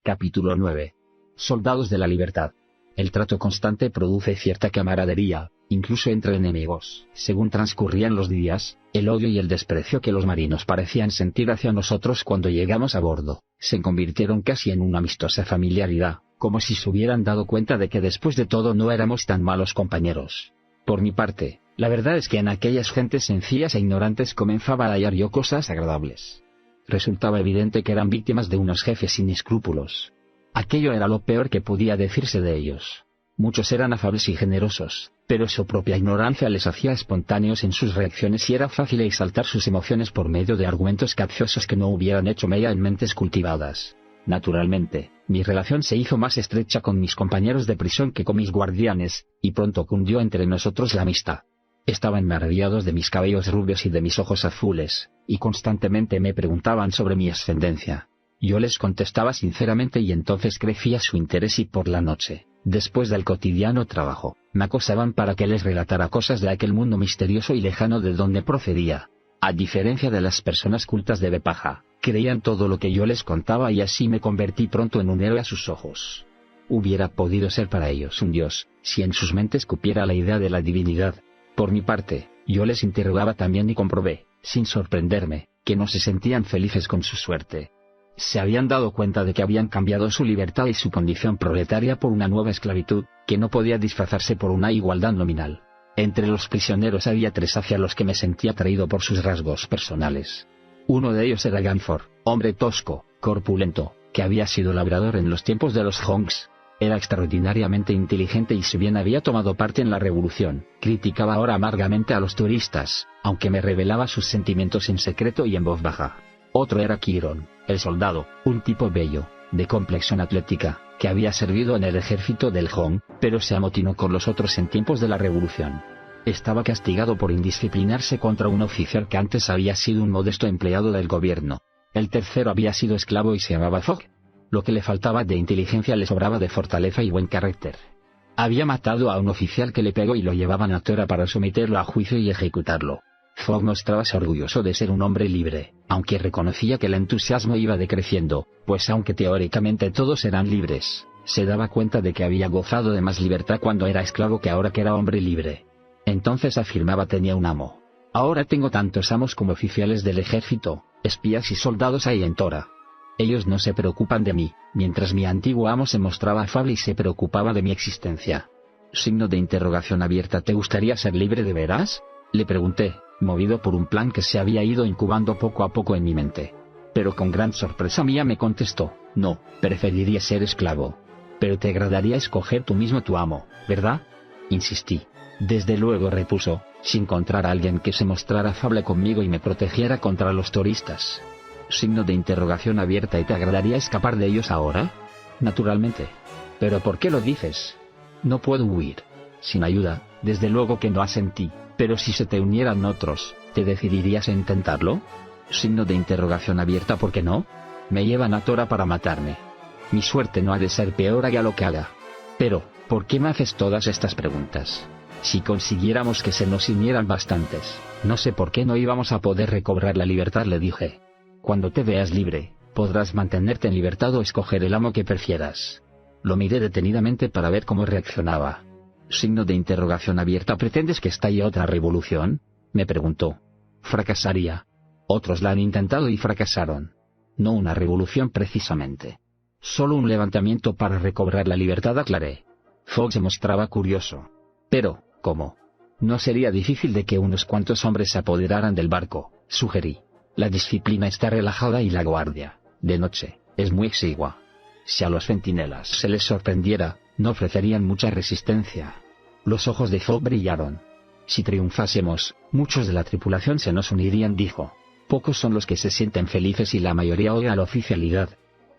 Capítulo 9. Soldados de la libertad. El trato constante produce cierta camaradería, incluso entre enemigos. Según transcurrían los días, el odio y el desprecio que los marinos parecían sentir hacia nosotros cuando llegamos a bordo, se convirtieron casi en una amistosa familiaridad, como si se hubieran dado cuenta de que después de todo no éramos tan malos compañeros. Por mi parte, la verdad es que en aquellas gentes sencillas e ignorantes comenzaba a hallar yo cosas agradables. Resultaba evidente que eran víctimas de unos jefes sin escrúpulos. Aquello era lo peor que podía decirse de ellos. Muchos eran afables y generosos, pero su propia ignorancia les hacía espontáneos en sus reacciones y era fácil exaltar sus emociones por medio de argumentos capciosos que no hubieran hecho mella en mentes cultivadas. Naturalmente, mi relación se hizo más estrecha con mis compañeros de prisión que con mis guardianes, y pronto cundió entre nosotros la amistad. Estaban maravillados de mis cabellos rubios y de mis ojos azules, y constantemente me preguntaban sobre mi ascendencia. Yo les contestaba sinceramente y entonces crecía su interés y por la noche, después del cotidiano trabajo, me acosaban para que les relatara cosas de aquel mundo misterioso y lejano de donde procedía. A diferencia de las personas cultas de Bepaja, creían todo lo que yo les contaba y así me convertí pronto en un héroe a sus ojos. Hubiera podido ser para ellos un dios, si en sus mentes cupiera la idea de la divinidad. Por mi parte, yo les interrogaba también y comprobé, sin sorprenderme, que no se sentían felices con su suerte. Se habían dado cuenta de que habían cambiado su libertad y su condición proletaria por una nueva esclavitud, que no podía disfrazarse por una igualdad nominal. Entre los prisioneros había tres hacia los que me sentía atraído por sus rasgos personales. Uno de ellos era Ganfor, hombre tosco, corpulento, que había sido labrador en los tiempos de los Hongs. Era extraordinariamente inteligente y si bien había tomado parte en la revolución, criticaba ahora amargamente a los turistas, aunque me revelaba sus sentimientos en secreto y en voz baja. Otro era Kiron, el soldado, un tipo bello, de complexión atlética, que había servido en el ejército del Hong, pero se amotinó con los otros en tiempos de la revolución. Estaba castigado por indisciplinarse contra un oficial que antes había sido un modesto empleado del gobierno. El tercero había sido esclavo y se llamaba Fogg. Lo que le faltaba de inteligencia le sobraba de fortaleza y buen carácter. Había matado a un oficial que le pegó y lo llevaban a Tora para someterlo a juicio y ejecutarlo. Fogg mostrábase orgulloso de ser un hombre libre, aunque reconocía que el entusiasmo iba decreciendo, pues aunque teóricamente todos eran libres, se daba cuenta de que había gozado de más libertad cuando era esclavo que ahora que era hombre libre. Entonces afirmaba tenía un amo. Ahora tengo tantos amos como oficiales del ejército, espías y soldados hay en Tora. Ellos no se preocupan de mí, mientras mi antiguo amo se mostraba afable y se preocupaba de mi existencia. Signo de interrogación abierta. ¿Te gustaría ser libre de veras? Le pregunté, movido por un plan que se había ido incubando poco a poco en mi mente. Pero con gran sorpresa mía me contestó, no, preferiría ser esclavo. Pero te agradaría escoger tú mismo tu amo, ¿verdad? Insistí. Desde luego, repuso, si encontrara a alguien que se mostrara afable conmigo y me protegiera contra los turistas. Signo de interrogación abierta. ¿Y te agradaría escapar de ellos ahora? Naturalmente. ¿Pero por qué lo dices? No puedo huir. Sin ayuda, desde luego que no asentí, pero si se te unieran otros, ¿te decidirías a intentarlo? Signo de interrogación abierta. ¿Por qué no? Me llevan a Tora para matarme. Mi suerte no ha de ser peor haga lo que haga. Pero, ¿por qué me haces todas estas preguntas? Si consiguiéramos que se nos unieran bastantes, no sé por qué no íbamos a poder recobrar la libertad, le dije. Cuando te veas libre, podrás mantenerte en libertad o escoger el amo que prefieras. Lo miré detenidamente para ver cómo reaccionaba. Signo de interrogación abierta. ¿Pretendes que estalle otra revolución? Me preguntó. Fracasaría. Otros la han intentado y fracasaron. No una revolución precisamente. Solo un levantamiento para recobrar la libertad, aclaré. Fogg se mostraba curioso. Pero, ¿cómo? No sería difícil de que unos cuantos hombres se apoderaran del barco, sugerí. La disciplina está relajada y la guardia, de noche, es muy exigua. Si a los centinelas se les sorprendiera, no ofrecerían mucha resistencia. Los ojos de Fogg brillaron. Si triunfásemos, muchos de la tripulación se nos unirían, dijo. Pocos son los que se sienten felices y la mayoría odia la oficialidad.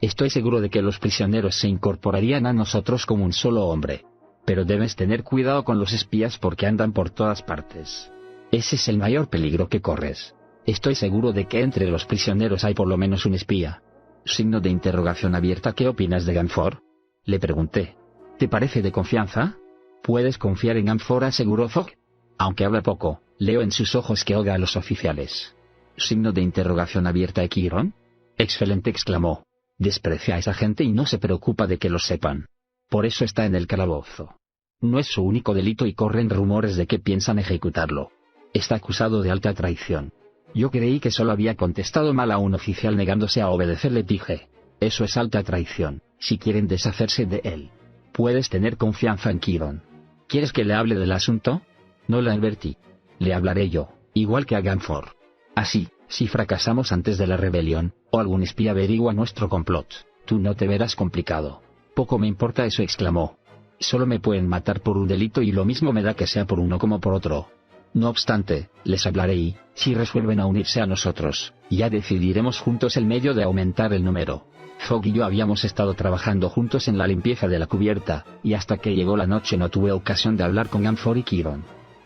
Estoy seguro de que los prisioneros se incorporarían a nosotros como un solo hombre. Pero debes tener cuidado con los espías porque andan por todas partes. Ese es el mayor peligro que corres. Estoy seguro de que entre los prisioneros hay por lo menos un espía. Signo de interrogación abierta. ¿Qué opinas de Ganfor? Le pregunté. ¿Te parece de confianza? Puedes confiar en Ganfor, aseguró Fogg. Aunque habla poco, leo en sus ojos que odia a los oficiales. Signo de interrogación abierta. ¿Kiron? Excelente, exclamó. Desprecia a esa gente y no se preocupa de que lo sepan. Por eso está en el calabozo. No es su único delito y corren rumores de que piensan ejecutarlo. Está acusado de alta traición. Yo creí que solo había contestado mal a un oficial negándose a obedecer. Le dije: eso es alta traición, si quieren deshacerse de él. Puedes tener confianza en Kiron. ¿Quieres que le hable del asunto? No le advertí. Le hablaré yo, igual que a Ganfor. Así, si fracasamos antes de la rebelión, o algún espía averigua nuestro complot, tú no te verás complicado. Poco me importa eso, exclamó. Solo me pueden matar por un delito y lo mismo me da que sea por uno como por otro. No obstante, les hablaré y, si resuelven a unirse a nosotros, ya decidiremos juntos el medio de aumentar el número. Fogg y yo habíamos estado trabajando juntos en la limpieza de la cubierta, y hasta que llegó la noche no tuve ocasión de hablar con Ganfor y Kiron.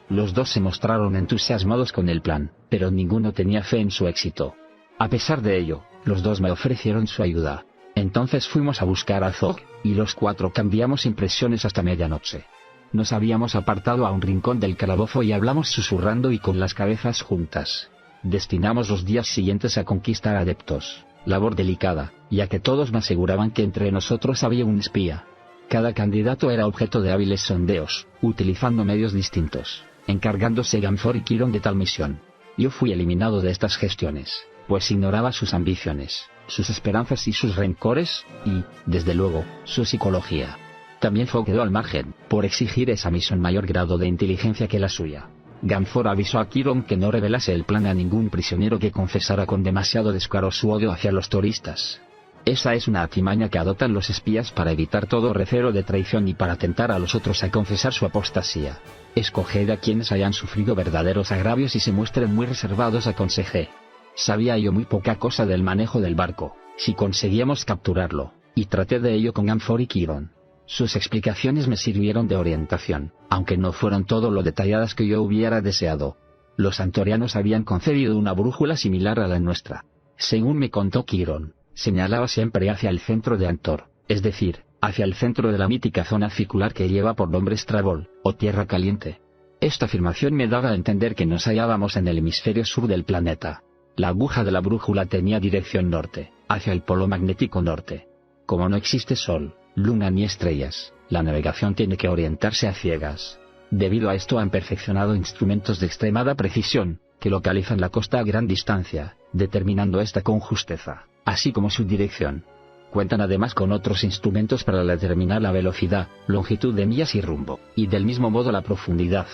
Los dos se mostraron entusiasmados con el plan, pero ninguno tenía fe en su éxito. A pesar de ello, los dos me ofrecieron su ayuda. Entonces fuimos a buscar a Fogg, y los cuatro cambiamos impresiones hasta medianoche. Nos habíamos apartado a un rincón del calabozo y hablamos susurrando y con las cabezas juntas. Destinamos los días siguientes a conquistar adeptos, labor delicada, ya que todos me aseguraban que entre nosotros había un espía. Cada candidato era objeto de hábiles sondeos, utilizando medios distintos, encargándose Ganfor y Kiron de tal misión. Yo fui eliminado de estas gestiones, pues ignoraba sus ambiciones, sus esperanzas y sus rencores, y, desde luego, su psicología. También Fogg quedó al margen, por exigir esa misión mayor grado de inteligencia que la suya. Ganfor avisó a Kiron que no revelase el plan a ningún prisionero que confesara con demasiado descaro su odio hacia los toristas. Esa es una artimaña que adoptan los espías para evitar todo recelo de traición y para tentar a los otros a confesar su apostasía. Escoged a quienes hayan sufrido verdaderos agravios y se muestren muy reservados, aconsejé. Sabía yo muy poca cosa del manejo del barco, si conseguíamos capturarlo, y traté de ello con Ganfor y Kiron. Sus explicaciones me sirvieron de orientación, aunque no fueron todo lo detalladas que yo hubiera deseado. Los antorianos habían concebido una brújula similar a la nuestra. Según me contó Kiron, señalaba siempre hacia el centro de Antor, es decir, hacia el centro de la mítica zona circular que lleva por nombre Strabol, o Tierra Caliente. Esta afirmación me daba a entender que nos hallábamos en el hemisferio sur del planeta. La aguja de la brújula tenía dirección norte, hacia el polo magnético norte. Como no existe sol, luna ni estrellas, la navegación tiene que orientarse a ciegas. Debido a esto han perfeccionado instrumentos de extremada precisión, que localizan la costa a gran distancia, determinando esta con justeza, así como su dirección. Cuentan además con otros instrumentos para determinar la velocidad, longitud de millas y rumbo, y del mismo modo la profundidad.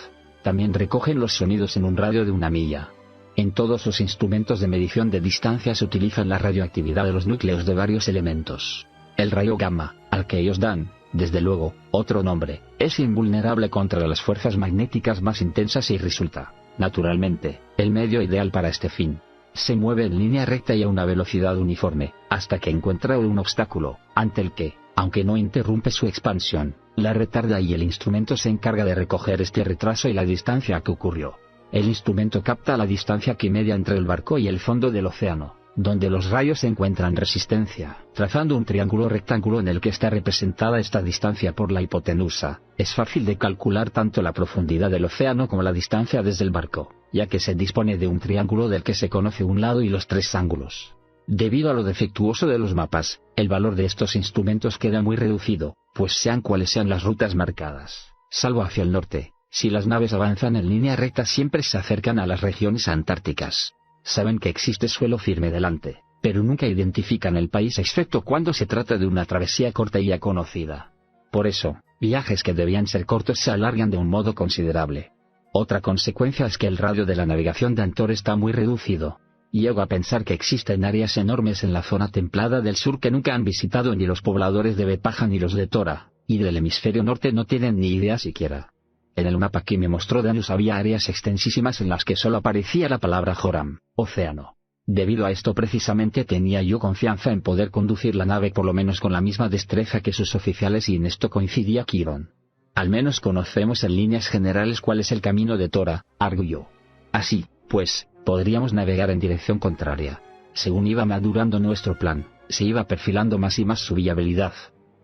También recogen los sonidos en un radio de 1 milla. En todos los instrumentos de medición de distancia se utiliza la radioactividad de los núcleos de varios elementos. El rayo gamma, al que ellos dan, desde luego, otro nombre, es invulnerable contra las fuerzas magnéticas más intensas y resulta, naturalmente, el medio ideal para este fin. Se mueve en línea recta y a una velocidad uniforme, hasta que encuentra un obstáculo, ante el que, aunque no interrumpe su expansión, la retarda y el instrumento se encarga de recoger este retraso y la distancia que ocurrió. El instrumento capta la distancia que media entre el barco y el fondo del océano, donde los rayos encuentran resistencia, trazando un triángulo rectángulo en el que está representada esta distancia por la hipotenusa. Es fácil de calcular tanto la profundidad del océano como la distancia desde el barco, ya que se dispone de un triángulo del que se conoce un lado y los 3 ángulos. Debido a lo defectuoso de los mapas, el valor de estos instrumentos queda muy reducido, pues sean cuales sean las rutas marcadas, salvo hacia el norte, si las naves avanzan en línea recta siempre se acercan a las regiones antárticas. Saben que existe suelo firme delante, pero nunca identifican el país excepto cuando se trata de una travesía corta y ya conocida. Por eso, viajes que debían ser cortos se alargan de un modo considerable. Otra consecuencia es que el radio de la navegación de Antor está muy reducido. Llego a pensar que existen áreas enormes en la zona templada del sur que nunca han visitado ni los pobladores de Bepaja ni los de Tora, y del hemisferio norte no tienen ni idea siquiera. En el mapa que me mostró Danius había áreas extensísimas en las que solo aparecía la palabra Joram, océano. Debido a esto precisamente tenía yo confianza en poder conducir la nave por lo menos con la misma destreza que sus oficiales y en esto coincidía Kiron. Al menos conocemos en líneas generales cuál es el camino de Tora, arguyó. Así, pues, podríamos navegar en dirección contraria. Según iba madurando nuestro plan, se iba perfilando más y más su viabilidad.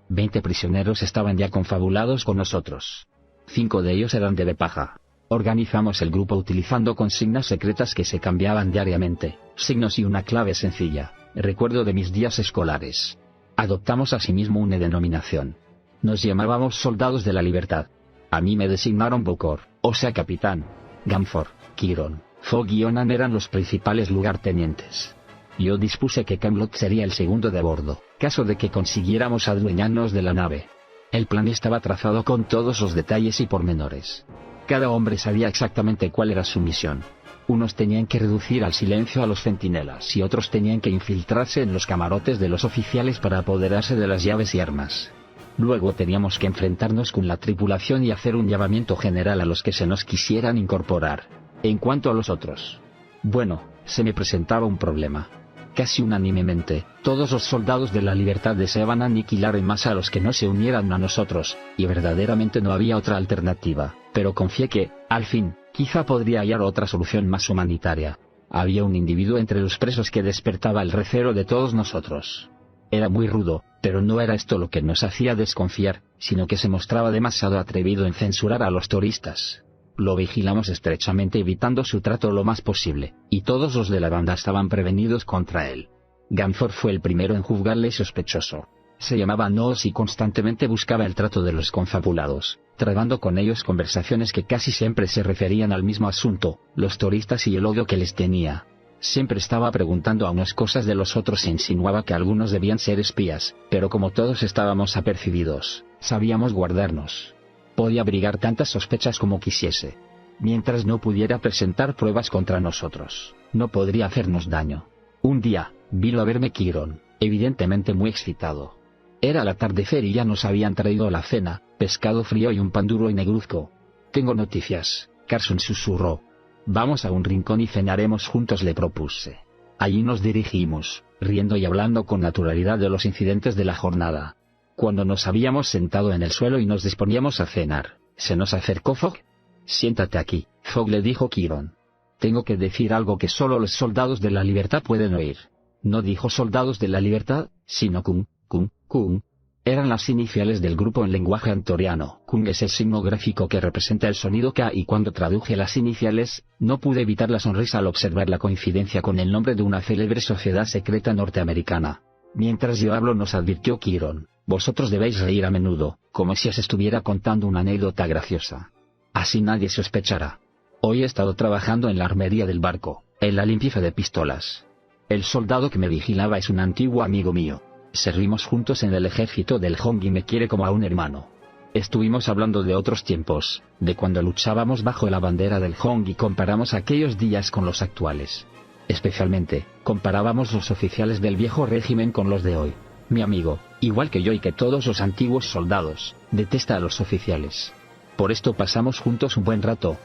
20 prisioneros estaban ya confabulados con nosotros. 5 de ellos eran de Bepaja. Organizamos el grupo utilizando consignas secretas que se cambiaban diariamente, signos y una clave sencilla, recuerdo de mis días escolares. Adoptamos asimismo una denominación. Nos llamábamos Soldados de la Libertad. A mí me designaron Bokor, o sea capitán. Gamfor, Kiron, Fogg y Onan eran los principales lugartenientes. Yo dispuse que Camlot sería el segundo de bordo, caso de que consiguiéramos adueñarnos de la nave. El plan estaba trazado con todos los detalles y pormenores. Cada hombre sabía exactamente cuál era su misión. Unos tenían que reducir al silencio a los centinelas y otros tenían que infiltrarse en los camarotes de los oficiales para apoderarse de las llaves y armas. Luego teníamos que enfrentarnos con la tripulación y hacer un llamamiento general a los que se nos quisieran incorporar. En cuanto a los otros, bueno, se me presentaba un problema. Casi unánimemente, todos los soldados de la libertad deseaban aniquilar en masa a los que no se unieran a nosotros, y verdaderamente no había otra alternativa, pero confié que, al fin, quizá podría hallar otra solución más humanitaria. Había un individuo entre los presos que despertaba el recelo de todos nosotros. Era muy rudo, pero no era esto lo que nos hacía desconfiar, sino que se mostraba demasiado atrevido en censurar a los turistas. Lo vigilamos estrechamente evitando su trato lo más posible, y todos los de la banda estaban prevenidos contra él. Gamfor fue el primero en juzgarle sospechoso. Se llamaba Noos y constantemente buscaba el trato de los confabulados, trabando con ellos conversaciones que casi siempre se referían al mismo asunto, los turistas y el odio que les tenía. Siempre estaba preguntando a unas cosas de los otros e insinuaba que algunos debían ser espías, pero como todos estábamos apercibidos, sabíamos guardarnos. Podía abrigar tantas sospechas como quisiese. Mientras no pudiera presentar pruebas contra nosotros, no podría hacernos daño. Un día, vino a verme Kiron, evidentemente muy excitado. Era el atardecer y ya nos habían traído la cena, pescado frío y un pan duro y negruzco. «Tengo noticias», Carson susurró. «Vamos a un rincón y cenaremos juntos», le propuse. Allí nos dirigimos, riendo y hablando con naturalidad de los incidentes de la jornada. Cuando nos habíamos sentado en el suelo y nos disponíamos a cenar, se nos acercó Fogg. «Siéntate aquí», Fogg le dijo Kiron. «Tengo que decir algo que solo los soldados de la libertad pueden oír». No dijo soldados de la libertad, sino Kun. Eran las iniciales del grupo en lenguaje antoriano. Kun es el signo gráfico que representa el sonido K y cuando traduje las iniciales, no pude evitar la sonrisa al observar la coincidencia con el nombre de una célebre sociedad secreta norteamericana. «Mientras yo hablo», nos advirtió Kiron, «vosotros debéis reír a menudo, como si os estuviera contando una anécdota graciosa. Así nadie sospechará. Hoy he estado trabajando en la armería del barco, en la limpieza de pistolas. El soldado que me vigilaba es un antiguo amigo mío. Servimos juntos en el ejército del Hong y me quiere como a un hermano. Estuvimos hablando de otros tiempos, de cuando luchábamos bajo la bandera del Hong y comparamos aquellos días con los actuales. Especialmente, comparábamos los oficiales del viejo régimen con los de hoy. Mi amigo, igual que yo y que todos los antiguos soldados, detesta a los oficiales. Por esto pasamos juntos un buen rato.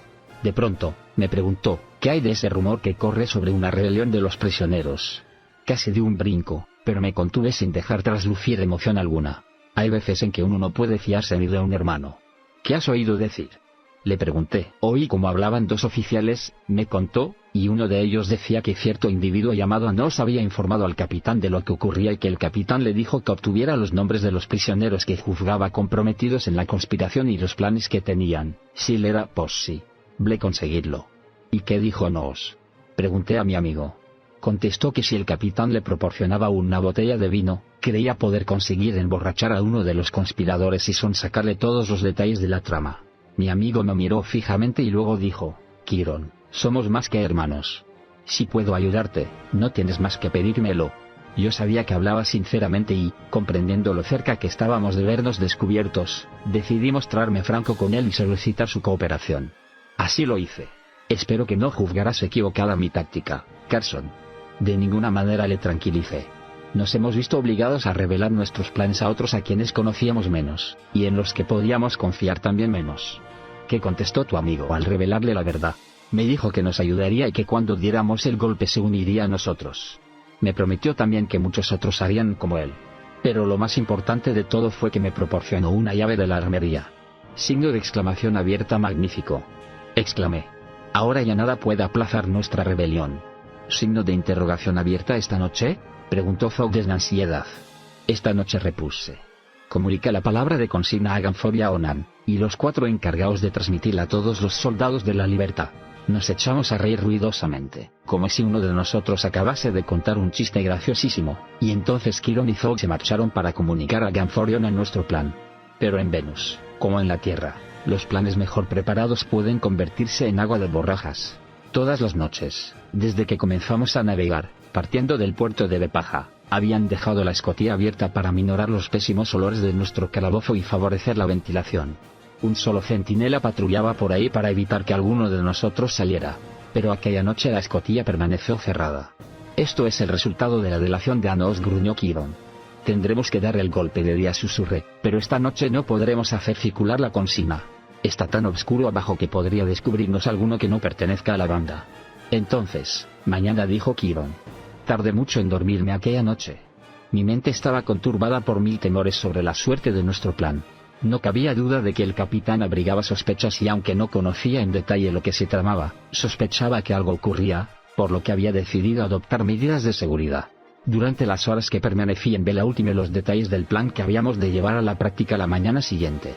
De pronto, me preguntó, ¿qué hay de ese rumor que corre sobre una rebelión de los prisioneros? Casi di un brinco, pero me contuve sin dejar traslucir emoción alguna. Hay veces en que uno no puede fiarse ni de un hermano. ¿Qué has oído decir?, le pregunté. Oí cómo hablaban dos oficiales, me contó, y uno de ellos decía que cierto individuo llamado Nos había informado al capitán de lo que ocurría y que el capitán le dijo que obtuviera los nombres de los prisioneros que juzgaba comprometidos en la conspiración y los planes que tenían, si él era posible conseguirlo. ¿Y qué dijo Nos?, pregunté a mi amigo. Contestó que si el capitán le proporcionaba una botella de vino, creía poder conseguir emborrachar a uno de los conspiradores y sonsacarle todos los detalles de la trama. Mi amigo me miró fijamente y luego dijo, «Kiron, somos más que hermanos. Si puedo ayudarte, no tienes más que pedírmelo». Yo sabía que hablaba sinceramente y, comprendiendo lo cerca que estábamos de vernos descubiertos, decidí mostrarme franco con él y solicitar su cooperación. Así lo hice. «Espero que no juzgarás equivocada mi táctica, Carson». De ninguna manera, le tranquilicé. Nos hemos visto obligados a revelar nuestros planes a otros a quienes conocíamos menos, y en los que podíamos confiar también menos. ¿Qué contestó tu amigo al revelarle la verdad? Me dijo que nos ayudaría y que cuando diéramos el golpe se uniría a nosotros. Me prometió también que muchos otros harían como él. Pero lo más importante de todo fue que me proporcionó una llave de la armería. Signo de exclamación abierta. «Magnífico», exclamé. «Ahora ya nada puede aplazar nuestra rebelión». Signo de interrogación abierta. «¿Esta noche?», preguntó Fogg desde ansiedad. «Esta noche», repuse. «Comunica la palabra de consigna a Gamfor y a Onan, y los 4 encargaos de transmitirla a todos los soldados de la libertad. Nos echamos a reír ruidosamente, como si uno de nosotros acabase de contar un chiste graciosísimo, y entonces Chiron y Zod se marcharon para comunicar a Gamphorion nuestro plan. Pero en Venus, como en la Tierra, los planes mejor preparados pueden convertirse en agua de borrajas. Todas las noches, desde que comenzamos a navegar, partiendo del puerto de Bepaja, habían dejado la escotilla abierta para minorar los pésimos olores de nuestro calabozo y favorecer la ventilación. Un solo centinela patrullaba por ahí para evitar que alguno de nosotros saliera, pero aquella noche la escotilla permaneció cerrada. Esto es el resultado de la delación de Anos, gruñó Chiron. Tendremos que dar el golpe de día, susurré, pero esta noche no podremos hacer circular la consigna. Está tan oscuro abajo que podría descubrirnos alguno que no pertenezca a la banda. Entonces, mañana, dijo Chiron. Tardé mucho en dormirme aquella noche. Mi mente estaba conturbada por mil temores sobre la suerte de nuestro plan. No cabía duda de que el capitán abrigaba sospechas y aunque no conocía en detalle lo que se tramaba, sospechaba que algo ocurría, por lo que había decidido adoptar medidas de seguridad. Durante las horas que permanecí en vela ultimé los detalles del plan que habíamos de llevar a la práctica la mañana siguiente.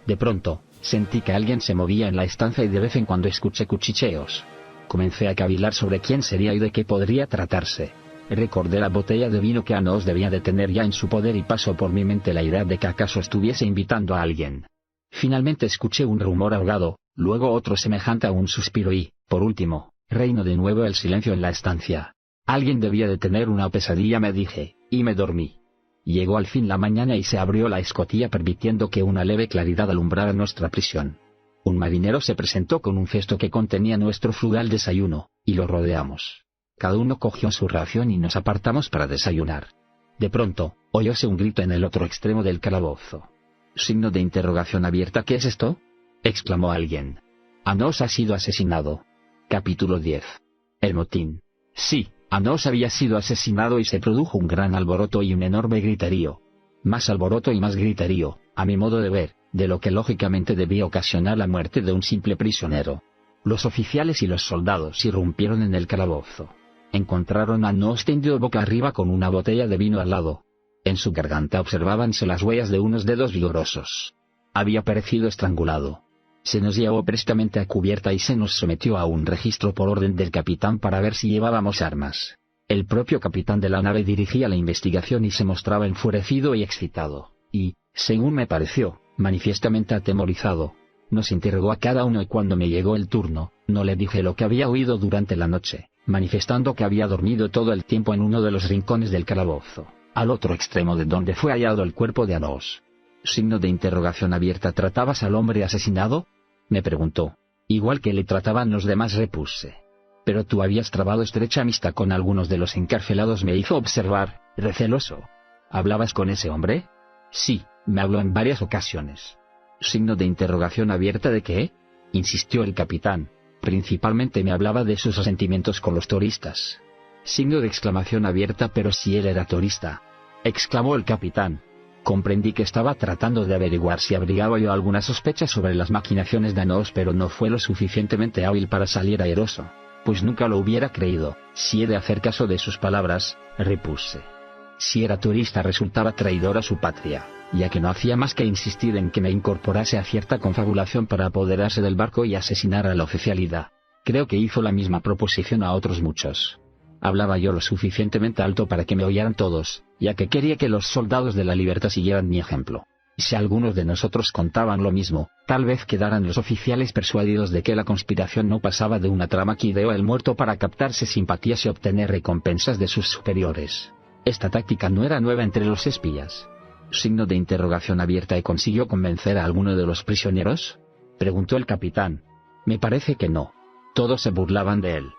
De pronto, sentí que alguien se movía en la estancia y de vez en cuando escuché cuchicheos. Comencé a cavilar sobre quién sería y de qué podría tratarse. Recordé la botella de vino que Anos debía de tener ya en su poder y pasó por mi mente la idea de que acaso estuviese invitando a alguien. Finalmente escuché un rumor ahogado, luego otro semejante a un suspiro y, por último, reinó de nuevo el silencio en la estancia. Alguien debía de tener una pesadilla, me dije, y me dormí. Llegó al fin la mañana y se abrió la escotilla permitiendo que una leve claridad alumbrara nuestra prisión. Un marinero se presentó con un cesto que contenía nuestro frugal desayuno, y lo rodeamos. Cada uno cogió su ración y nos apartamos para desayunar. De pronto, oyóse un grito en el otro extremo del calabozo. Signo de interrogación abierta. ¿Qué es esto?, exclamó alguien. Anos ha sido asesinado. Capítulo 10. El motín. Sí, Anos había sido asesinado y se produjo un gran alboroto y un enorme griterío. Más alboroto y más griterío, a mi modo de ver, de lo que lógicamente debía ocasionar la muerte de un simple prisionero. Los oficiales y los soldados irrumpieron en el calabozo. Encontraron a Anos tendido boca arriba con una botella de vino al lado. En su garganta observábanse las huellas de unos dedos vigorosos. Había perecido estrangulado. Se nos llevó prestamente a cubierta y se nos sometió a un registro por orden del capitán para ver si llevábamos armas. El propio capitán de la nave dirigía la investigación y se mostraba enfurecido y excitado, y, según me pareció, manifiestamente atemorizado. Nos interrogó a cada uno y cuando me llegó el turno, no le dije lo que había oído durante la noche, manifestando que había dormido todo el tiempo en uno de los rincones del calabozo, al otro extremo de donde fue hallado el cuerpo de Anos. Signo de interrogación abierta. ¿Tratabas al hombre asesinado?, me preguntó. Igual que le trataban los demás, repuse. Pero tú habías trabado estrecha amistad con algunos de los encarcelados, me hizo observar, receloso. ¿Hablabas con ese hombre? Sí, me habló en varias ocasiones. Signo de interrogación abierta. ¿De qué?, insistió el capitán. Principalmente me hablaba de sus asentimientos con los toristas. Signo de exclamación abierta. Pero si él era torista, exclamó el capitán. Comprendí que estaba tratando de averiguar si abrigaba yo alguna sospecha sobre las maquinaciones de Anos, pero no fue lo suficientemente hábil para salir airoso, pues nunca lo hubiera creído, si he de hacer caso de sus palabras, repuse. Si era turista resultaba traidor a su patria, ya que no hacía más que insistir en que me incorporase a cierta confabulación para apoderarse del barco y asesinar a la oficialidad. Creo que hizo la misma proposición a otros muchos. Hablaba yo lo suficientemente alto para que me oyeran todos, ya que quería que los soldados de la libertad siguieran mi ejemplo. Si algunos de nosotros contaban lo mismo, tal vez quedaran los oficiales persuadidos de que la conspiración no pasaba de una trama que ideó el muerto para captarse simpatías y obtener recompensas de sus superiores. Esta táctica no era nueva entre los espías. Signo de interrogación abierta. ¿Y consiguió convencer a alguno de los prisioneros?, preguntó el capitán. Me parece que no. Todos se burlaban de él.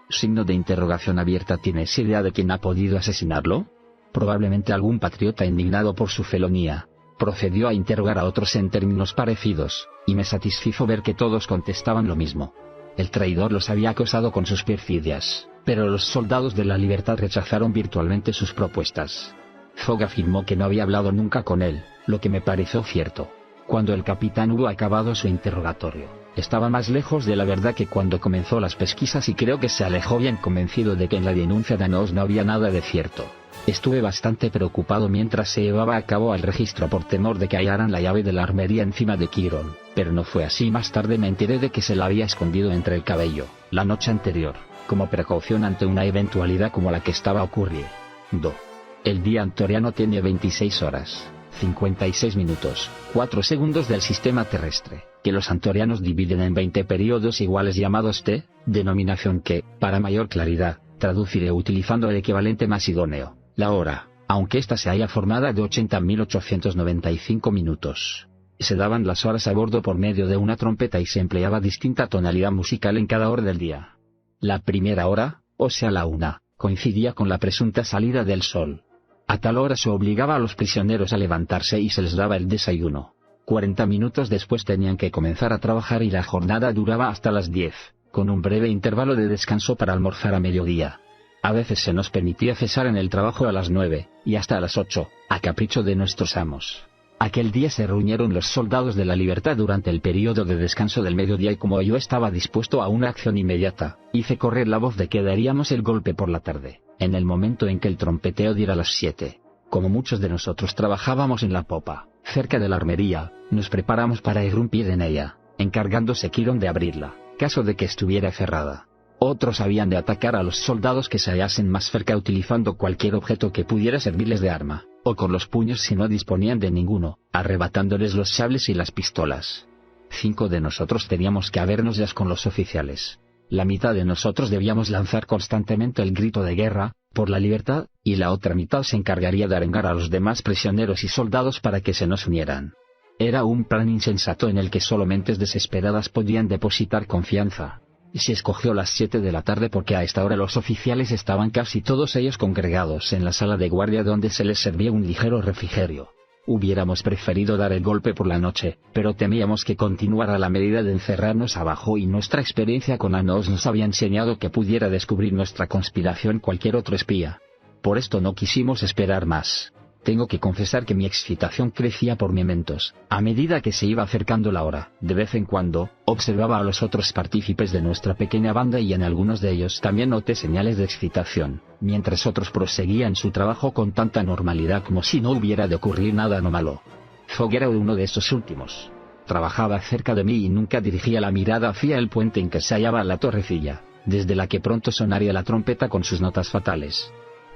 Signo de interrogación abierta. ¿Tienes idea de quién ha podido asesinarlo? Probablemente algún patriota indignado por su felonía. Procedió a interrogar a otros en términos parecidos, y me satisfizo ver que todos contestaban lo mismo. El traidor los había acosado con sus perfidias, pero los soldados de la libertad rechazaron virtualmente sus propuestas. Fogg afirmó que no había hablado nunca con él, lo que me pareció cierto. Cuando el capitán hubo acabado su interrogatorio, estaba más lejos de la verdad que cuando comenzó las pesquisas y creo que se alejó bien convencido de que en la denuncia de Anos no había nada de cierto. Estuve bastante preocupado mientras se llevaba a cabo el registro por temor de que hallaran la llave de la armería encima de Chiron, pero no fue así. Más tarde me enteré de que se la había escondido entre el cabello. la noche anterior, como precaución ante una eventualidad como la que estaba ocurriendo. El día antoriano tiene 26 horas, 56 minutos, 4 segundos del sistema terrestre, que los antorianos dividen en 20 periodos iguales llamados T, denominación que, para mayor claridad, traduciré utilizando el equivalente más idóneo, la hora, aunque ésta se haya formada de 80.895 minutos. Se daban las horas a bordo por medio de una trompeta y se empleaba distinta tonalidad musical en cada hora del día. La primera hora, o sea la 1, coincidía con la presunta salida del sol. A tal hora se obligaba a los prisioneros a levantarse y se les daba el desayuno. 40 minutos después tenían que comenzar a trabajar y la jornada duraba hasta las 10, con un breve intervalo de descanso para almorzar a mediodía. A veces se nos permitía cesar en el trabajo a las 9, y hasta a las 8, a capricho de nuestros amos. Aquel día se reunieron los soldados de la libertad durante el periodo de descanso del mediodía y como yo estaba dispuesto a una acción inmediata, hice correr la voz de que daríamos el golpe por la tarde, en el momento en que el trompeteo diera las 7. Como muchos de nosotros trabajábamos en la popa, cerca de la armería, nos preparamos para irrumpir en ella, encargándose Kiron de abrirla, caso de que estuviera cerrada. Otros habían de atacar a los soldados que se hallasen más cerca utilizando cualquier objeto que pudiera servirles de arma, o con los puños si no disponían de ninguno, arrebatándoles los sables y las pistolas. 5 de nosotros teníamos que habérnoslas con los oficiales. La mitad de nosotros debíamos lanzar constantemente el grito de guerra, por la libertad, y la otra mitad se encargaría de arengar a los demás prisioneros y soldados para que se nos unieran. Era un plan insensato en el que solo mentes desesperadas podían depositar confianza. Se escogió las 7 de la tarde porque a esta hora los oficiales estaban casi todos ellos congregados en la sala de guardia donde se les servía un ligero refrigerio. Hubiéramos preferido dar el golpe por la noche, pero temíamos que continuara la medida de encerrarnos abajo y nuestra experiencia con Anos nos había enseñado que pudiera descubrir nuestra conspiración cualquier otro espía. Por esto no quisimos esperar más. Tengo que confesar que mi excitación crecía por momentos, a medida que se iba acercando la hora. De vez en cuando, observaba a los otros partícipes de nuestra pequeña banda y en algunos de ellos también noté señales de excitación, mientras otros proseguían su trabajo con tanta normalidad como si no hubiera de ocurrir nada anómalo. Fogg era uno de estos últimos. Trabajaba cerca de mí y nunca dirigía la mirada hacia el puente en que se hallaba la torrecilla, desde la que pronto sonaría la trompeta con sus notas fatales.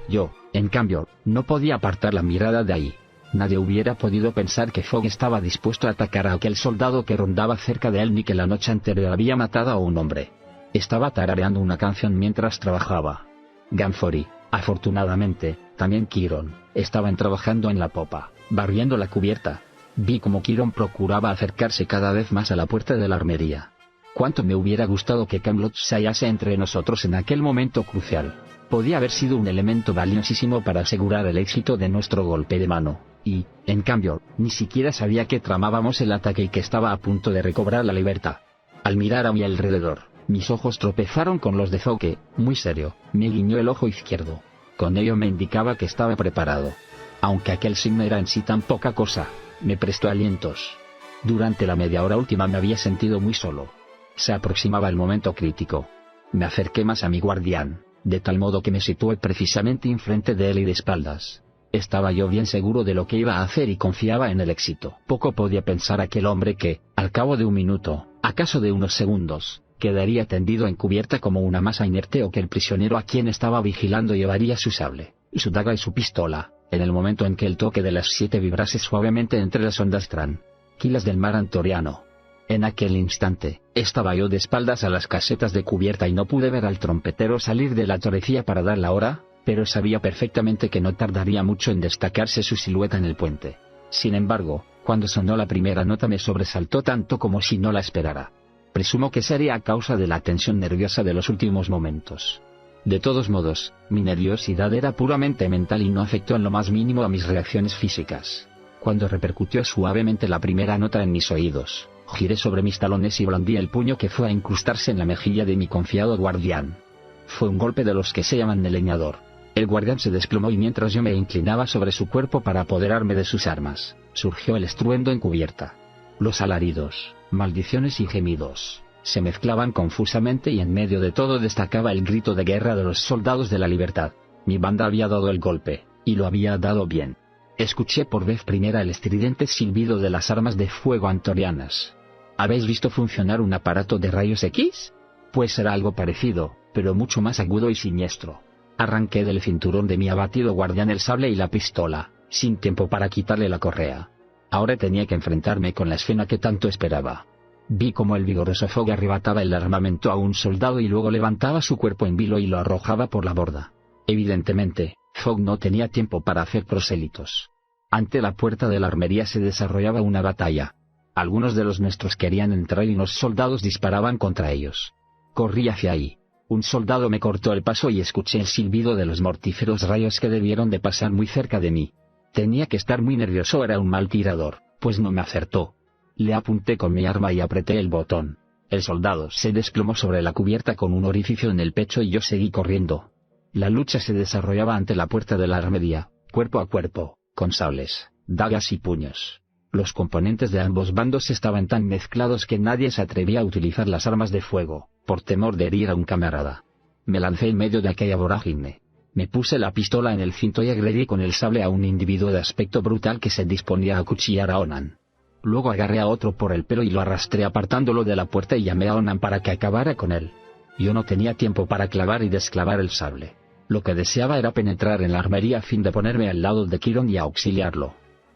Yo, en cambio, no podía apartar la mirada de ahí. Nadie hubiera podido pensar que Fogg estaba dispuesto a atacar a aquel soldado que rondaba cerca de él ni que la noche anterior había matado a un hombre. Estaba tarareando una canción mientras trabajaba. Ganfori, afortunadamente, también Kiron, estaban trabajando en la popa, barriendo la cubierta. Vi como Kiron procuraba acercarse cada vez más a la puerta de la armería. Cuánto me hubiera gustado que Camlot se hallase entre nosotros en aquel momento crucial. Podía haber sido un elemento valiosísimo para asegurar el éxito de nuestro golpe de mano, y, en cambio, ni siquiera sabía que tramábamos el ataque y que estaba a punto de recobrar la libertad. Al mirar a mi alrededor, mis ojos tropezaron con los de Fogg que, muy serio, me guiñó el ojo izquierdo. Con ello me indicaba que estaba preparado. Aunque aquel signo era en sí tan poca cosa, me prestó alientos. Durante la media hora última me había sentido muy solo. Se aproximaba el momento crítico. Me acerqué más a mi guardián, de tal modo que me situé precisamente enfrente de él y de espaldas. Estaba yo bien seguro de lo que iba a hacer y confiaba en el éxito. Poco podía pensar aquel hombre que, al cabo de un minuto, acaso de unos segundos, quedaría tendido en cubierta como una masa inerte o que el prisionero a quien estaba vigilando llevaría su sable, su daga y su pistola, en el momento en que el toque de las 7 vibrase suavemente entre las ondas tranquilas del mar antoriano. En aquel instante, estaba yo de espaldas a las casetas de cubierta y no pude ver al trompetero salir de la torrecilla para dar la hora, pero sabía perfectamente que no tardaría mucho en destacarse su silueta en el puente. Sin embargo, cuando sonó la primera nota me sobresaltó tanto como si no la esperara. Presumo que sería a causa de la tensión nerviosa de los últimos momentos. De todos modos, mi nerviosidad era puramente mental y no afectó en lo más mínimo a mis reacciones físicas. Cuando repercutió suavemente la primera nota en mis oídos, giré sobre mis talones y blandí el puño que fue a incrustarse en la mejilla de mi confiado guardián. Fue un golpe de los que se llaman de leñador. El guardián se desplomó y mientras yo me inclinaba sobre su cuerpo para apoderarme de sus armas, surgió el estruendo en cubierta. Los alaridos, maldiciones y gemidos se mezclaban confusamente y en medio de todo destacaba el grito de guerra de los soldados de la libertad. Mi banda había dado el golpe, y lo había dado bien. Escuché por vez primera el estridente silbido de las armas de fuego antorianas. ¿Habéis visto funcionar un aparato de rayos X? pues era algo parecido, pero mucho más agudo y siniestro. Arranqué del cinturón de mi abatido guardián el sable y la pistola, sin tiempo para quitarle la correa. Ahora tenía que enfrentarme con la escena que tanto esperaba. Vi cómo el vigoroso Fogg arrebataba el armamento a un soldado y luego levantaba su cuerpo en vilo y lo arrojaba por la borda. Evidentemente, Fogg no tenía tiempo para hacer prosélitos. Ante la puerta de la armería se desarrollaba una batalla. Algunos de los nuestros querían entrar y los soldados disparaban contra ellos. Corrí hacia ahí. Un soldado me cortó el paso y escuché el silbido de los mortíferos rayos que debieron de pasar muy cerca de mí. Tenía que estar muy nervioso, era un mal tirador, pues no me acertó. Le apunté con mi arma y apreté el botón. El soldado se desplomó sobre la cubierta con un orificio en el pecho y yo seguí corriendo. La lucha se desarrollaba ante la puerta de la armería, cuerpo a cuerpo, con sables, dagas y puños. Los componentes de ambos bandos estaban tan mezclados que nadie se atrevía a utilizar las armas de fuego, por temor de herir a un camarada. Me lancé en medio de aquella vorágine. Me puse la pistola en el cinto y agredí con el sable a un individuo de aspecto brutal que se disponía a acuchillar a Onan. Luego agarré a otro por el pelo y lo arrastré apartándolo de la puerta y llamé a Onan para que acabara con él. Yo no tenía tiempo para clavar y desclavar el sable. Lo que deseaba era penetrar en la armería a fin de ponerme al lado de Quiron y auxiliarlo.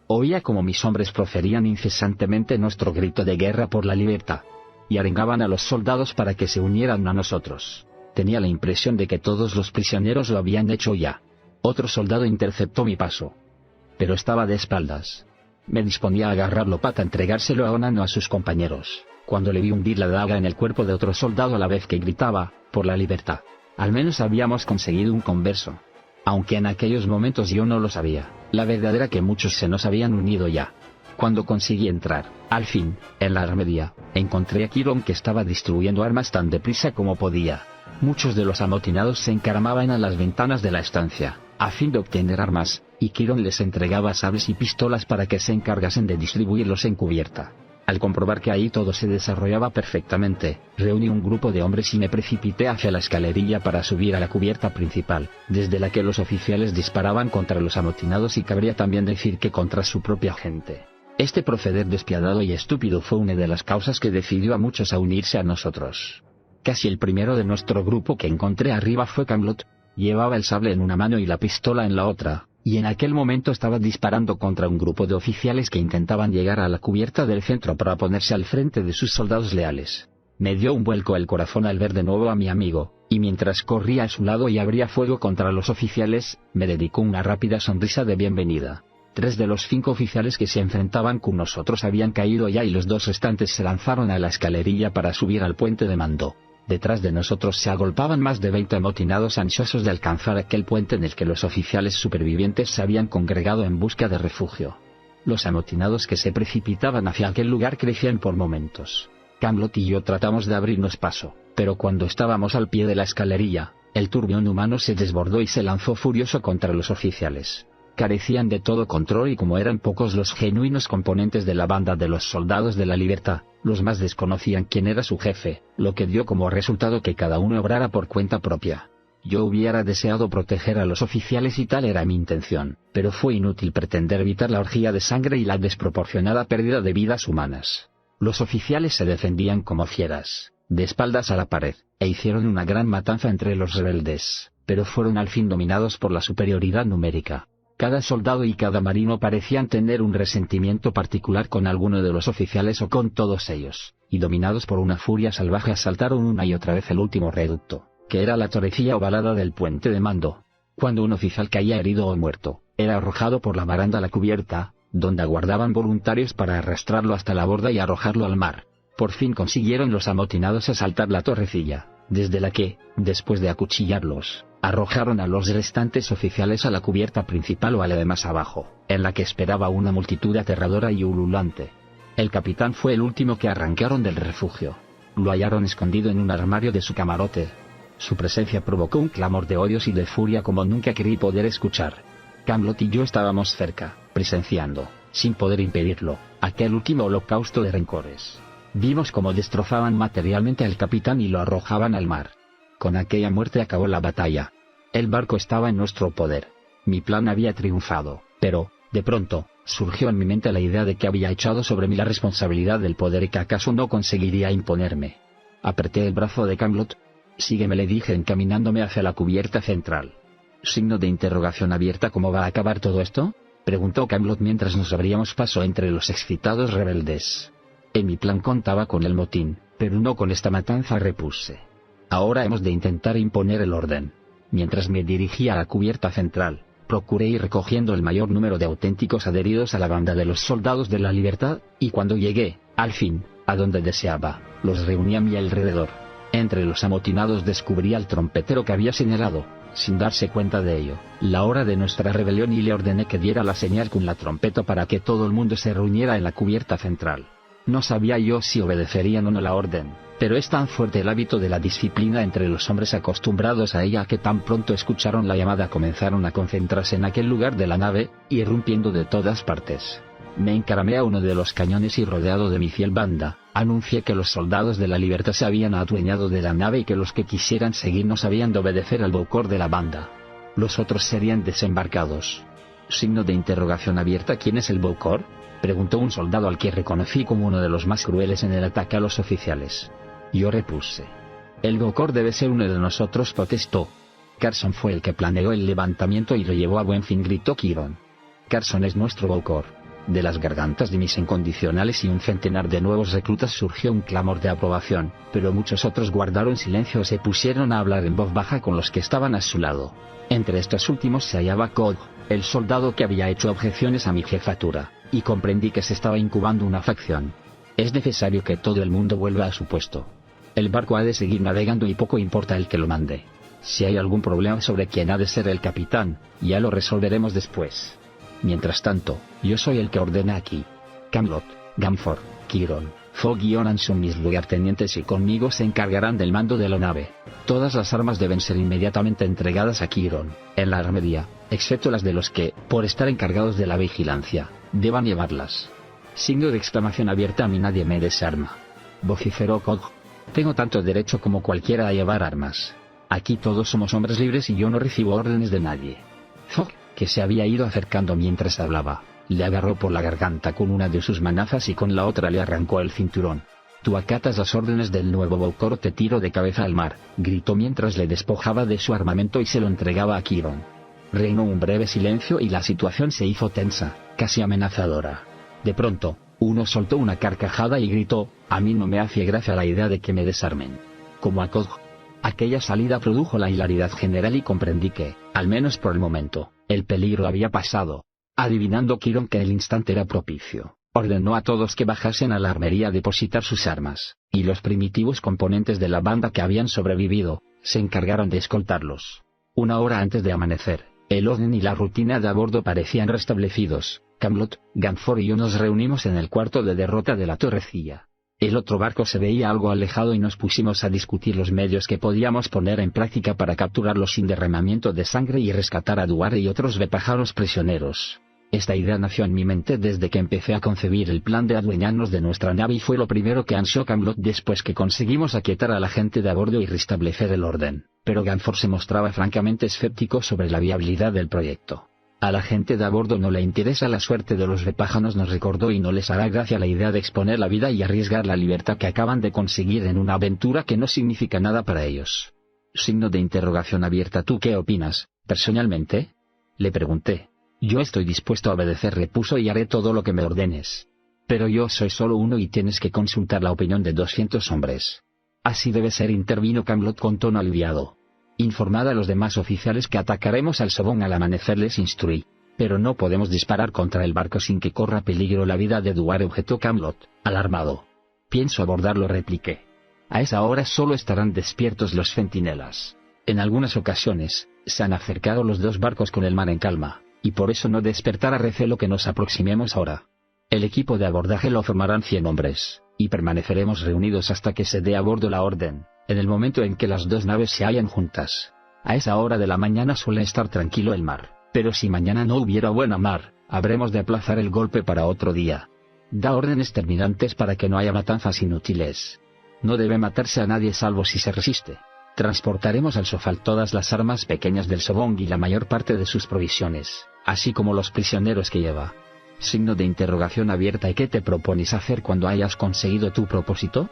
Oía como mis hombres proferían incesantemente nuestro grito de guerra por la libertad. Y arengaban a los soldados para que se unieran a nosotros. Tenía la impresión de que todos los prisioneros lo habían hecho ya. Otro soldado interceptó mi paso. Pero estaba de espaldas. Me disponía a agarrarlo para entregárselo a Onan o a sus compañeros, cuando le vi hundir la daga en el cuerpo de otro soldado a la vez que gritaba, por la libertad. Al menos habíamos conseguido un converso. Aunque en aquellos momentos yo no lo sabía, la verdad era que muchos se nos habían unido ya. Cuando conseguí entrar, al fin, en la armería, encontré a Quiron que estaba distribuyendo armas tan deprisa como podía. Muchos de los amotinados se encaramaban a las ventanas de la estancia, a fin de obtener armas, y Quiron les entregaba sables y pistolas para que se encargasen de distribuirlos en cubierta. Al comprobar que ahí todo se desarrollaba perfectamente, reuní un grupo de hombres y me precipité hacia la escalerilla para subir a la cubierta principal, desde la que los oficiales disparaban contra los amotinados y cabría también decir que contra su propia gente. Este proceder despiadado y estúpido fue una de las causas que decidió a muchos a unirse a nosotros. Casi el primero de nuestro grupo que encontré arriba fue Camlot. Llevaba el sable en una mano y la pistola en la otra, y en aquel momento estaba disparando contra un grupo de oficiales que intentaban llegar a la cubierta del centro para ponerse al frente de sus soldados leales. Me dio un vuelco el corazón al ver de nuevo a mi amigo, y mientras corría a su lado y abría fuego contra los oficiales, me dedicó una rápida sonrisa de bienvenida. 3 de los 5 oficiales que se enfrentaban con nosotros habían caído ya y los 2 restantes se lanzaron a la escalerilla para subir al puente de mando. Detrás de nosotros se agolpaban más de 20 amotinados ansiosos de alcanzar aquel puente en el que los oficiales supervivientes se habían congregado en busca de refugio. Los amotinados que se precipitaban hacia aquel lugar crecían por momentos. Camlot y yo tratamos de abrirnos paso, pero cuando estábamos al pie de la escalerilla, el turbión humano se desbordó y se lanzó furioso contra los oficiales. Carecían de todo control y como eran pocos los genuinos componentes de la banda de los soldados de la libertad, los más desconocían quién era su jefe, lo que dio como resultado que cada uno obrara por cuenta propia. Yo hubiera deseado proteger a los oficiales y tal era mi intención, pero fue inútil pretender evitar la orgía de sangre y la desproporcionada pérdida de vidas humanas. Los oficiales se defendían como fieras, de espaldas a la pared, e hicieron una gran matanza entre los rebeldes, pero fueron al fin dominados por la superioridad numérica. Cada soldado y cada marino parecían tener un resentimiento particular con alguno de los oficiales o con todos ellos, y dominados por una furia salvaje asaltaron una y otra vez el último reducto, que era la torrecilla ovalada del puente de mando. Cuando un oficial caía herido o muerto, era arrojado por la baranda a la cubierta, donde aguardaban voluntarios para arrastrarlo hasta la borda y arrojarlo al mar. Por fin consiguieron los amotinados asaltar la torrecilla, desde la que, después de acuchillarlos, arrojaron a los restantes oficiales a la cubierta principal o a la de más abajo, en la que esperaba una multitud aterradora y ululante. El capitán fue el último que arrancaron del refugio. Lo hallaron escondido en un armario de su camarote. Su presencia provocó un clamor de odios y de furia como nunca creí poder escuchar. Camlot y yo estábamos cerca, presenciando, sin poder impedirlo, aquel último holocausto de rencores. Vimos cómo destrozaban materialmente al capitán y lo arrojaban al mar. Con aquella muerte acabó la batalla. El barco estaba en nuestro poder. Mi plan había triunfado, pero, de pronto, surgió en mi mente la idea de que había echado sobre mí la responsabilidad del poder y que acaso no conseguiría imponerme. Apreté el brazo de Camelot. Sígueme, le dije encaminándome hacia la cubierta central. Signo de interrogación abierta. ¿Cómo va a acabar todo esto?, preguntó Camelot mientras nos abríamos paso entre los excitados rebeldes. En mi plan contaba con el motín, pero no con esta matanza, repuse. Ahora hemos de intentar imponer el orden. Mientras me dirigía a la cubierta central, procuré ir recogiendo el mayor número de auténticos adheridos a la banda de los soldados de la libertad, y cuando llegué, al fin, a donde deseaba, los reuní a mi alrededor. Entre los amotinados descubrí al trompetero que había señalado, sin darse cuenta de ello, la hora de nuestra rebelión, y le ordené que diera la señal con la trompeta para que todo el mundo se reuniera en la cubierta central. No sabía yo si obedecerían o no la orden, pero es tan fuerte el hábito de la disciplina entre los hombres acostumbrados a ella que tan pronto escucharon la llamada comenzaron a concentrarse en aquel lugar de la nave, irrumpiendo de todas partes. Me encaramé a uno de los cañones y, rodeado de mi fiel banda, anuncié que los soldados de la libertad se habían adueñado de la nave y que los que quisieran seguirnos habían de obedecer al bocor de la banda. Los otros serían desembarcados. Signo de interrogación abierta. ¿Quién es el bocor?, preguntó un soldado al que reconocí como uno de los más crueles en el ataque a los oficiales. Yo repuse. El bocor debe ser uno de nosotros, protestó. Carson fue el que planeó el levantamiento y lo llevó a buen fin, gritó Kiron. Carson es nuestro bocor. De las gargantas de mis incondicionales y un centenar de nuevos reclutas surgió un clamor de aprobación, pero muchos otros guardaron silencio o se pusieron a hablar en voz baja con los que estaban a su lado. Entre estos últimos se hallaba Cog, el soldado que había hecho objeciones a mi jefatura, y comprendí que se estaba incubando una facción. Es necesario que todo el mundo vuelva a su puesto. El barco ha de seguir navegando y poco importa el que lo mande. Si hay algún problema sobre quién ha de ser el capitán, ya lo resolveremos después. Mientras tanto, yo soy el que ordena aquí. Camelot, Gamford, Kiron, Fogg y Onan son mis lugartenientes y conmigo se encargarán del mando de la nave. Todas las armas deben ser inmediatamente entregadas a Kiron, en la armería, excepto las de los que, por estar encargados de la vigilancia, deban llevarlas. Signo de exclamación abierta. A mí nadie me desarma, vociferó Cog. Tengo tanto derecho como cualquiera a llevar armas. Aquí todos somos hombres libres y yo no recibo órdenes de nadie. Fogg, que se había ido acercando mientras hablaba, le agarró por la garganta con una de sus manazas y con la otra le arrancó el cinturón. Tú acatas las órdenes del nuevo bocor o te tiro de cabeza al mar, gritó mientras le despojaba de su armamento y se lo entregaba a Kiron. Reinó un breve silencio y la situación se hizo tensa, casi amenazadora. De pronto, uno soltó una carcajada y gritó: a mí no me hace gracia la idea de que me desarmen. Como a Cog. Aquella salida produjo la hilaridad general y comprendí que, al menos por el momento, el peligro había pasado. Adivinando Kiron que el instante era propicio, ordenó a todos que bajasen a la armería a depositar sus armas, y los primitivos componentes de la banda que habían sobrevivido, se encargaron de escoltarlos. Una hora antes de amanecer, el orden y la rutina de a bordo parecían restablecidos. Camelot, Gamford y yo nos reunimos en el cuarto de derrota de la Torrecilla. El otro barco se veía algo alejado y nos pusimos a discutir los medios que podíamos poner en práctica para capturarlo sin derramamiento de sangre y rescatar a Duarte y otros repájaros prisioneros. Esta idea nació en mi mente desde que empecé a concebir el plan de adueñarnos de nuestra nave y fue lo primero que ansió Camelot después que conseguimos aquietar a la gente de a bordo y restablecer el orden, pero Gamford se mostraba francamente escéptico sobre la viabilidad del proyecto. A la gente de a bordo no le interesa la suerte de los repájanos, nos recordó, y no les hará gracia la idea de exponer la vida y arriesgar la libertad que acaban de conseguir en una aventura que no significa nada para ellos. Signo de interrogación abierta. ¿Tú qué opinas, personalmente?, le pregunté. Yo estoy dispuesto a obedecer, repuso, y haré todo lo que me ordenes. Pero yo soy solo uno y tienes que consultar la opinión de 200 hombres. Así debe ser, intervino Camelot con tono aliviado. Informad a los demás oficiales que atacaremos al Sobón al amanecer, les instruí. Pero no podemos disparar contra el barco sin que corra peligro la vida de Duarte, objetó Camelot, alarmado. Pienso abordarlo, repliqué. A esa hora solo estarán despiertos los centinelas. En algunas ocasiones, se han acercado los dos barcos con el mar en calma, y por eso no despertará recelo que nos aproximemos ahora. El equipo de abordaje lo formarán 100 hombres, y permaneceremos reunidos hasta que se dé a bordo la orden, en el momento en que las dos naves se hallan juntas. A esa hora de la mañana suele estar tranquilo el mar, pero si mañana no hubiera buena mar, habremos de aplazar el golpe para otro día. Da órdenes terminantes para que no haya matanzas inútiles. No debe matarse a nadie salvo si se resiste. Transportaremos al Sofal todas las armas pequeñas del Sobón y la mayor parte de sus provisiones, así como los prisioneros que lleva. Signo de interrogación abierta. ¿Y qué te propones hacer cuando hayas conseguido tu propósito?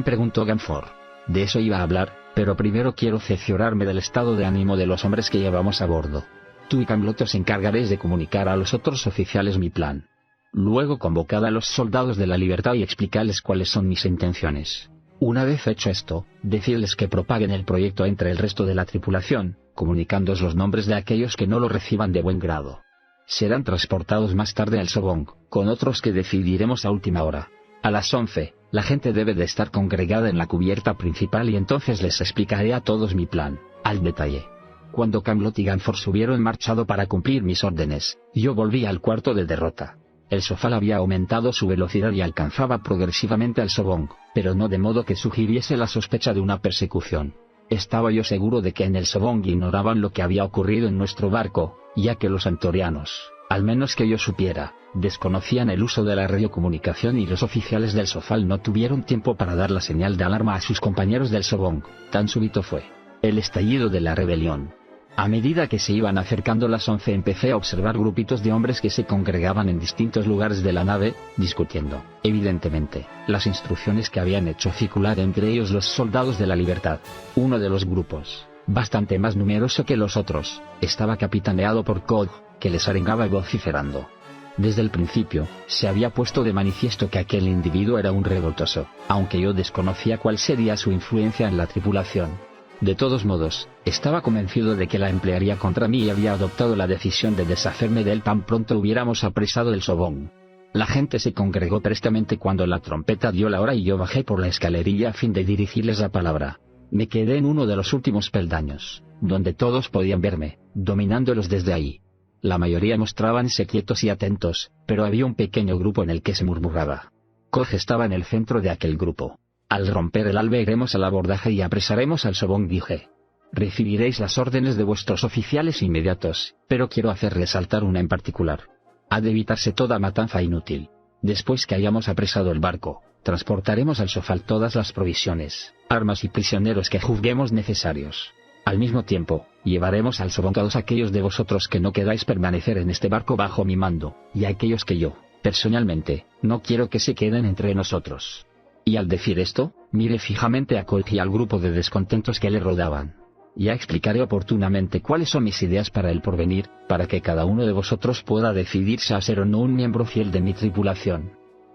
Preguntó Ganfor. De eso iba a hablar, pero primero quiero cerciorarme del estado de ánimo de los hombres que llevamos a bordo. Tú y Camelot os encargaréis de comunicar a los otros oficiales mi plan. Luego convocad a los soldados de la libertad y explicadles cuáles son mis intenciones. Una vez hecho esto, decidles que propaguen el proyecto entre el resto de la tripulación, comunicándoos los nombres de aquellos que no lo reciban de buen grado. Serán transportados más tarde al Sobong, con otros que decidiremos a última hora. A las 11, la gente debe de estar congregada en la cubierta principal y entonces les explicaré a todos mi plan, al detalle. Cuando Camelot y Ganfor se hubieron marchado para cumplir mis órdenes, yo volví al cuarto de derrota. El Sofal había aumentado su velocidad y alcanzaba progresivamente al Sobong, pero no de modo que sugiriese la sospecha de una persecución. Estaba yo seguro de que en el Sobong ignoraban lo que había ocurrido en nuestro barco, ya que los antorianos, al menos que yo supiera, desconocían el uso de la radiocomunicación y los oficiales del Sofal no tuvieron tiempo para dar la señal de alarma a sus compañeros del Sobong. Tan súbito fue el estallido de la rebelión. A medida que se iban acercando las 11 empecé a observar grupitos de hombres que se congregaban en distintos lugares de la nave, discutiendo, evidentemente, las instrucciones que habían hecho circular entre ellos los soldados de la libertad. Uno de los grupos, bastante más numeroso que los otros, estaba capitaneado por Cog, que les arengaba vociferando. Desde el principio, se había puesto de manifiesto que aquel individuo era un revoltoso, aunque yo desconocía cuál sería su influencia en la tripulación. De todos modos, estaba convencido de que la emplearía contra mí y había adoptado la decisión de deshacerme de él tan pronto hubiéramos apresado el Sobong. La gente se congregó prestamente cuando la trompeta dio la hora y yo bajé por la escalerilla a fin de dirigirles la palabra. Me quedé en uno de los últimos peldaños, donde todos podían verme, dominándolos desde ahí. La mayoría mostrábanse quietos y atentos, pero había un pequeño grupo en el que se murmuraba. Koch estaba en el centro de aquel grupo. Al romper el alba iremos al abordaje y apresaremos al Sobong, dije. Recibiréis las órdenes de vuestros oficiales inmediatos, pero quiero hacer resaltar una en particular. Ha de evitarse toda matanza inútil. Después que hayamos apresado el barco, transportaremos al Sofal todas las provisiones, armas y prisioneros que juzguemos necesarios. Al mismo tiempo, llevaremos al Sobong a todos aquellos de vosotros que no queráis permanecer en este barco bajo mi mando, y a aquellos que yo, personalmente, no quiero que se queden entre nosotros. Y al decir esto, miré fijamente a Koch y al grupo de descontentos que le rodeaban. Ya explicaré oportunamente cuáles son mis ideas para el porvenir, para que cada uno de vosotros pueda decidirse a ser o no un miembro fiel de mi tripulación.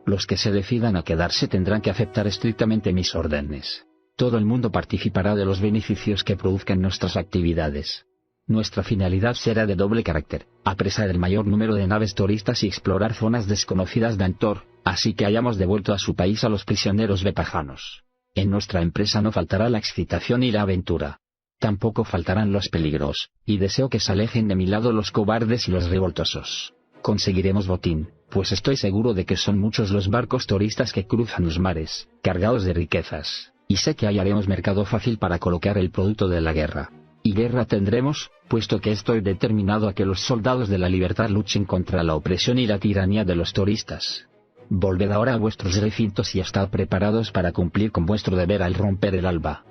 Los que se decidan a quedarse tendrán que aceptar estrictamente mis órdenes. Todo el mundo participará de los beneficios que produzcan nuestras actividades. Nuestra finalidad será de doble carácter: apresar el mayor número de naves turistas y explorar zonas desconocidas de Antor, así que hayamos devuelto a su país a los prisioneros betajanos. En nuestra empresa no faltará la excitación y la aventura. Tampoco faltarán los peligros, y deseo que se alejen de mi lado los cobardes y los revoltosos. Conseguiremos botín, pues estoy seguro de que son muchos los barcos turistas que cruzan los mares, cargados de riquezas, y sé que hallaremos mercado fácil para colocar el producto de la guerra. Y guerra tendremos, puesto que estoy determinado a que los soldados de la libertad luchen contra la opresión y la tiranía de los turistas. Volved ahora a vuestros recintos y estad preparados para cumplir con vuestro deber al romper el alba.